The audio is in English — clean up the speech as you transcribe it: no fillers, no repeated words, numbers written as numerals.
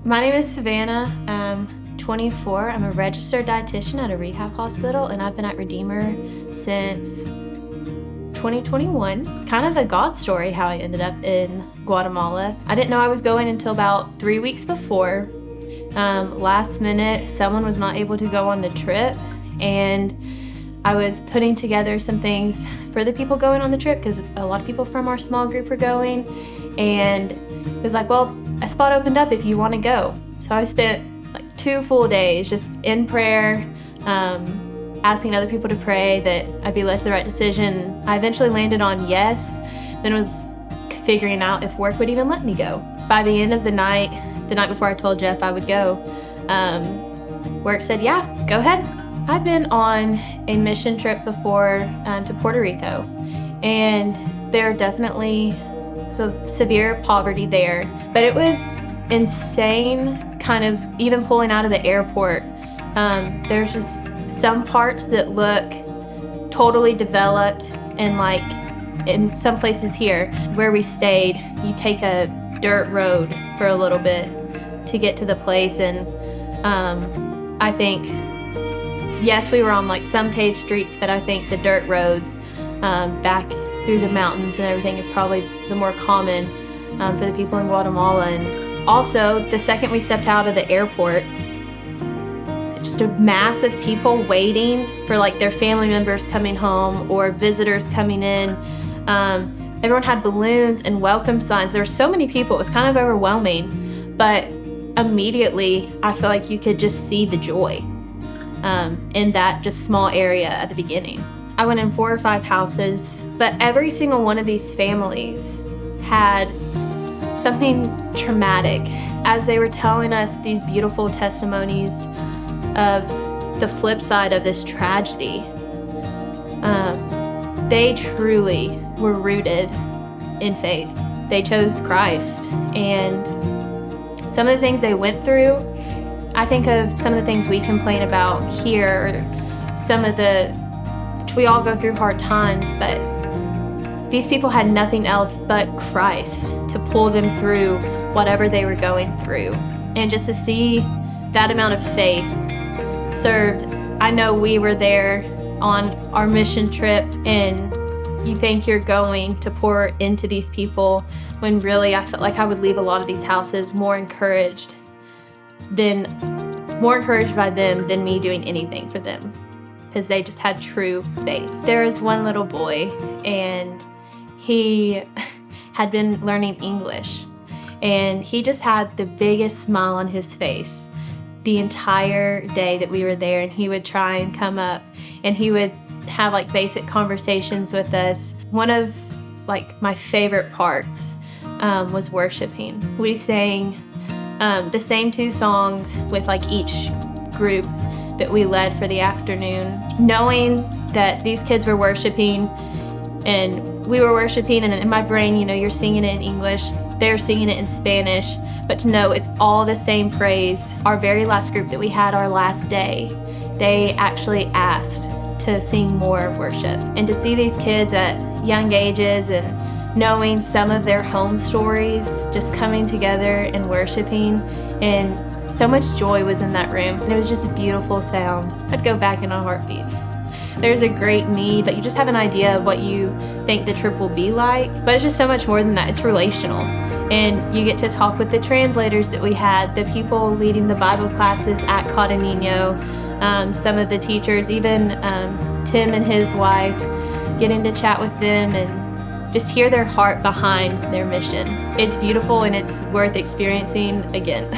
My name is Savannah. I'm 24. I'm a registered dietitian at a rehab hospital, and I've been at Redeemer since 2021. Kind of a God story how I ended up in Guatemala. I didn't know I was going until about 3 weeks before. Last minute, someone was not able to go on the trip, and I was putting together some things for the people going on the trip because a lot of people from our small group were going, and it was like, well, a spot opened up if you want to go. So I spent like 2 full days just in prayer, asking other people to pray that I'd be led to the right decision. I eventually landed on yes, then was figuring out if work would even let me go. By the end of the night before I told Jeff I would go, work said, yeah, go ahead. I'd been on a mission trip before to Puerto Rico, and there are definitely severe poverty there, but it was insane kind of even pulling out of the airport. There's just some parts that look totally developed, and like in some places here where we stayed, you take a dirt road for a little bit to get to the place, and I think, yes, we were on like some paved streets, but I think the dirt roads back through the mountains and everything is probably the more common for the people in Guatemala. And also, the second we stepped out of the airport, just a mass of people waiting for like their family members coming home or visitors coming in. Everyone had balloons and welcome signs. There were so many people, it was kind of overwhelming, but immediately I feel like you could just see the joy in that just small area at the beginning. I went in 4 or 5 houses, but every single one of these families had something traumatic. As they were telling us these beautiful testimonies of the flip side of this tragedy, they truly were rooted in faith. They chose Christ, and some of the things they went through, I think of some of the things we complain about here, which we all go through hard times, but these people had nothing else but Christ to pull them through whatever they were going through. And just to see that amount of faith served, I know we were there on our mission trip, and you think you're going to pour into these people when really I felt like I would leave a lot of these houses more encouraged by them than me doing anything for them, because they just had true faith. There was one little boy, and he had been learning English, and he just had the biggest smile on his face the entire day that we were there. And he would try and come up, and he would have like basic conversations with us. One of like my favorite parts was worshiping. We sang the same 2 songs with like each group that we led for the afternoon, knowing that these kids were worshiping and we were worshiping, and in my brain, you know, you're singing it in English, they're singing it in Spanish, but to know it's all the same praise. Our very last group that we had, our last day, they actually asked to sing more of worship. And to see these kids at young ages and knowing some of their home stories, just coming together and worshiping, and so much joy was in that room, and it was just a beautiful sound. I'd go back in a heartbeat. There's a great need, but you just have an idea of what you think the trip will be like, but it's just so much more than that. It's relational, and you get to talk with the translators that we had, the people leading the Bible classes at Cada Nino, some of the teachers, even Tim and his wife, getting to chat with them and just hear their heart behind their mission. It's beautiful, and it's worth experiencing again.